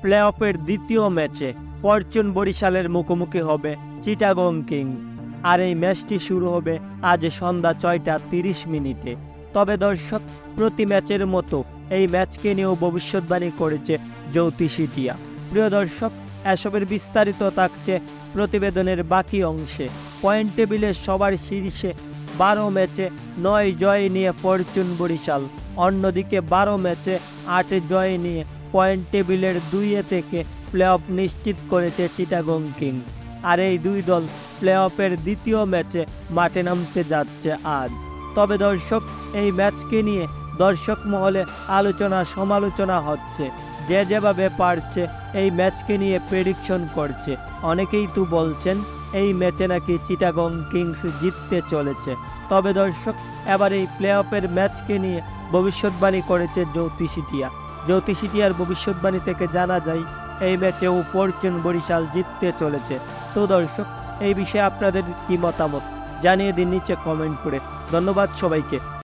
Play অফের দ্বিতীয় ম্যাচে ফরচুন বরিশালের মুখোমুখি হবে চিটাগং কিংস। আর এই ম্যাচটি শুরু হবে আজ সন্ধ্যা 6টা 30 মিনিটে। তবে দর্শক, প্রতি ম্যাচের মতো এই ম্যাচকে নিয়েও ভবিষ্যৎবাণী করেছে জ্যোতিষীটিয়া। প্রিয় দর্শক, এসবের বিস্তারিত থাকছে প্রতিবেদনের বাকি অংশে। পয়েন্ট টেবিলের সবার শীর্ষে 12 ম্যাচে 9 জয় নিয়ে ফরচুন বরিশাল, অন্যদিকে 12 ম্যাচে 8 জয় নিয়ে পয়েন্ট টেবিলের 2 থেকে প্লে অফ নিশ্চিত করেছে চিটাগং কিংস। আর এই দুই দল প্লে অফের দ্বিতীয় ম্যাচে মাঠে নামতে যাচ্ছে আজ। তবে দর্শক, এই ম্যাচকে নিয়ে দর্শক মহলে আলোচনা সমালোচনা হচ্ছে। যে যেভাবে পারছে এই ম্যাচকে নিয়ে প্রেডিকশন করছে। অনেকেই তো বলছেন এই ম্যাচে নাকি চিটাগং কিংস জিততে চলেছে। তবে দর্শক, এবার এই প্লে অফের ম্যাচকে নিয়ে ভবিষ্যৎবাণী করেছে জ্যোতিষীটিয়ার ভবিষ্যৎবাণী থেকে জানা যায় এই ম্যাচেও ফরচুন বরিশাল জিততে চলেছে। তো দর্শক, এই বিষয়ে আপনাদের কি মতামত জানিয়ে দিন নিচে কমেন্ট করে। ধন্যবাদ সবাইকে।